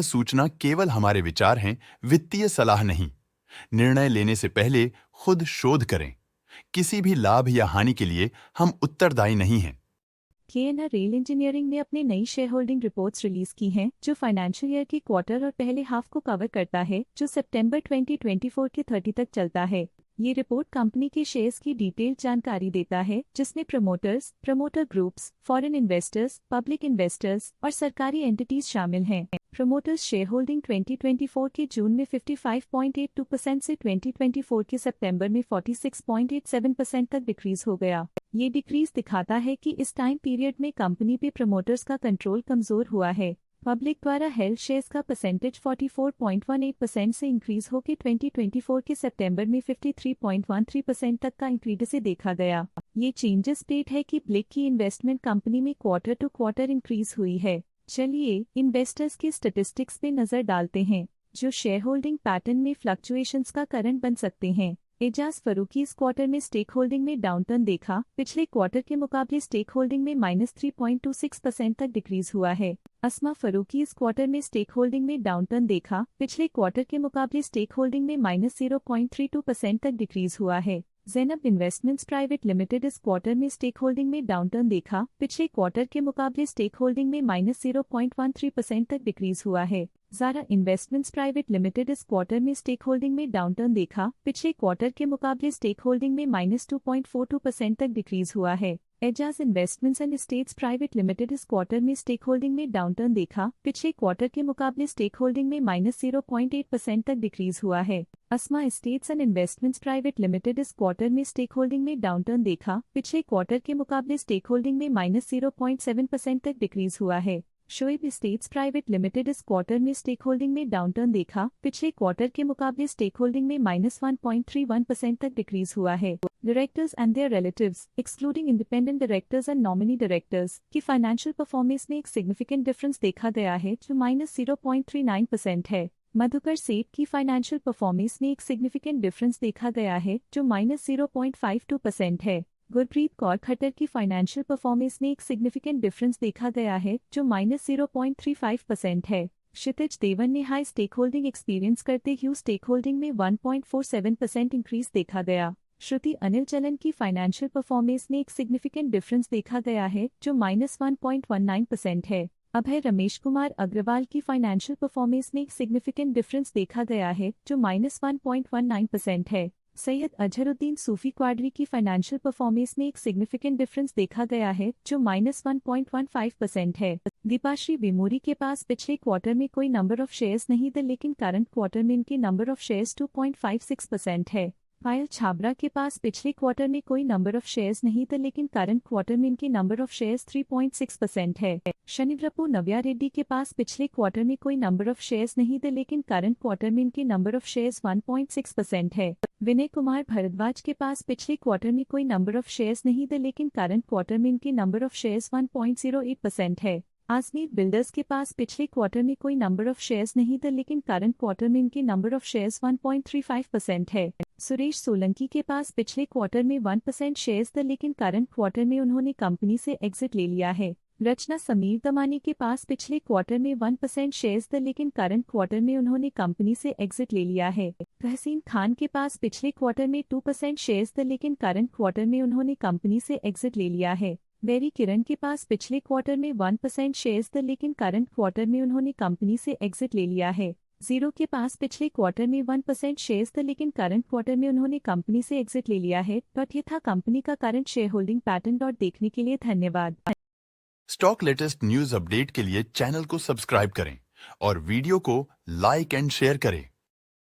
सूचना केवल हमारे विचार हैं, वित्तीय सलाह नहीं। निर्णय लेने से पहले खुद शोध करें। किसी भी लाभ या हानि के लिए हम उत्तरदायी नहीं हैं। KNR रेल इंजीनियरिंग ने अपनी नई शेयर होल्डिंग रिपोर्ट्स रिलीज की हैं, जो फाइनेंशियल ईयर की क्वार्टर और पहले हाफ को कवर करता है, जो सितंबर 2024 के 30 तक चलता है। ये रिपोर्ट कंपनी के शेयर्स की डिटेल्ड जानकारी देता है, जिसमें promoters, promoter groups, foreign investors, public investors और सरकारी एंटिटीज शामिल हैं। प्रमोटर्स शेयर होल्डिंग 2024 के जून में 55.82% से 2024 के सितंबर में 46.87% तक डिक्रीज हो गया। ये डिक्रीज दिखाता है कि इस टाइम पीरियड में कंपनी पे प्रमोटर्स का कंट्रोल कमजोर हुआ है। पब्लिक द्वारा हेल्ड शेयर्स का परसेंटेज 44.18% से इंक्रीज होकर 2024 के सितंबर में 53.13% तक का इंक्रीज से देखा गया। ये चेंजेस स्टेट है कि ब्लिक की इन्वेस्टमेंट कंपनी में क्वार्टर टू क्वार्टर इंक्रीज हुई है। चलिए इन्वेस्टर्स के स्टैटिस्टिक्स पे नजर डालते हैं, जो शेयर होल्डिंग पैटर्न में फ्लक्चुएशंस का कारण बन सकते हैं। एजाज फरूकी इस क्वार्टर में स्टेक होल्डिंग में डाउनटर्न देखा। पिछले क्वार्टर के मुकाबले स्टेक होल्डिंग में -3.26% तक डिक्रीज हुआ है। अस्मा फरूकी इस क्वार्टर में स्टेक होल्डिंग में डाउनटर्न देखा। पिछले क्वार्टर के मुकाबले स्टेक होल्डिंग में -0.32% तक डिक्रीज हुआ है। ज़ैनब इन्वेस्टमेंट्स प्राइवेट लिमिटेड इस क्वार्टर में स्टेक होल्डिंग में डाउनटर्न देखा। पिछले क्वार्टर के मुकाबले स्टेक होल्डिंग में -0.13% तक डिक्रीज हुआ है। ज़ारा इन्वेस्टमेंट्स प्राइवेट लिमिटेड इस क्वार्टर में स्टेक होल्डिंग में डाउनटर्न देखा। पिछले क्वार्टर के मुकाबले स्टेक होल्डिंग में -2.42% तक डिक्रीज हुआ है। Ejaz investments and estates private limited इस क्वार्टर में स्टेक होल्डिंग में डाउनटर्न देखा। पिछले क्वार्टर के मुकाबले स्टेक होल्डिंग में -0.8% तक डिक्रीज हुआ है। Asma estates and investments private limited इस क्वार्टर में स्टेक होल्डिंग में डाउनटर्न देखा। पिछले क्वार्टर के मुकाबले स्टेक होल्डिंग में -0.7% तक डिक्रीज हुआ है। शोएब एस्टेट्स प्राइवेट लिमिटेड इस क्वार्टर में स्टेक होल्डिंग में डाउनटर्न देखा। पिछले क्वार्टर के मुकाबले स्टेक होल्डिंग में -1.31% तक डिक्रीज हुआ है। Directors and their relatives excluding independent directors and nominee directors की फाइनेंशियल परफॉर्मेंस में एक सिग्निफिकेंट डिफरेंस देखा गया है, जो -0.39% है। मधुकर सेठ की फाइनेंशियल परफॉर्मेंस में एक सिग्निफिकेंट डिफरेंस देखा गया है, जो -0.52% है। गुरप्रीत कौर खट्टर की फाइनेंशियल परफॉर्मेंस में एक सिग्निफिकेंट डिफरेंस देखा गया है, जो -0.35% है। क्षितिज देवन ने हाई स्टेक होल्डिंग एक्सपीरियंस करते हुए स्टेक होल्डिंग में 1.47% इंक्रीज देखा गया। श्रुति अनिल चलन की फाइनेंशियल परफॉर्मेंस में एक सिग्निफिकेंट डिफरेंस देखा गया है, जो -1.19% है। अभय रमेश कुमार अग्रवाल की फाइनेंशियल परफॉर्मेंस में एक सिग्निफिकेंट डिफरेंस देखा गया है, जो -1.19% है। सैयद अजहरुद्दीन सूफी क्वाड्री की फाइनेंशियल परफॉर्मेंस में एक सिग्निफिकेंट डिफरेंस देखा गया है, जो -1.15% है। दीपाश्री विमोरी के पास पिछले क्वार्टर में कोई नंबर ऑफ शेयर्स नहीं थे, लेकिन करंट क्वार्टर में इनके नंबर ऑफ शेयर्स 2.56% है। पायल छाबरा के पास पिछले क्वार्टर में कोई नंबर ऑफ शेयर्स नहीं थे, लेकिन करंट क्वार्टर में इनके नंबर ऑफ शेयर्स 3.6% है। शनिव्रपु नव्या रेड्डी के पास पिछले क्वार्टर में कोई नंबर ऑफ शेयर्स नहीं थे, लेकिन करंट क्वार्टर में इनके नंबर ऑफ शेयर्स 1.6% है। विनय कुमार भरद्वाज के पास पिछले क्वार्टर में कोई नंबर ऑफ शेयर्स नहीं थे, लेकिन करंट क्वार्टर में इनके नंबर ऑफ शेयर्स 1.08% है। आजमीर बिल्डर्स के पास पिछले क्वार्टर में कोई नंबर ऑफ शेयर्स नहीं थे, लेकिन करंट क्वार्टर में इनके नंबर ऑफ शेयर्स 1.35% है। सुरेश सोलंकी के पास पिछले क्वार्टर में 1% शेयर्स थे, लेकिन करंट क्वार्टर में उन्होंने कंपनी से एग्जिट ले लिया है। रचना समीर दमानी के पास पिछले क्वार्टर में 1% शेयर्स थे, लेकिन करंट क्वार्टर में उन्होंने कंपनी से एग्जिट ले लिया है। तहसीन खान के पास पिछले क्वार्टर में 2% शेयर्स थे, लेकिन करंट क्वार्टर में उन्होंने कंपनी से एग्जिट ले लिया है। बेरी किरण के पास पिछले क्वार्टर में 1% शेयर्स थे, लेकिन करंट क्वार्टर में उन्होंने कंपनी से एग्जिट ले लिया है। जीरो के पास पिछले क्वार्टर में 1% शेयर्स थे, लेकिन करंट क्वार्टर में उन्होंने कंपनी से एग्जिट ले लिया है। ये था कंपनी का करंट शेयर होल्डिंग पैटर्न। देखने के लिए धन्यवाद। स्टॉक लेटेस्ट न्यूज अपडेट के लिए चैनल को सब्सक्राइब करें और वीडियो को लाइक एंड शेयर करें।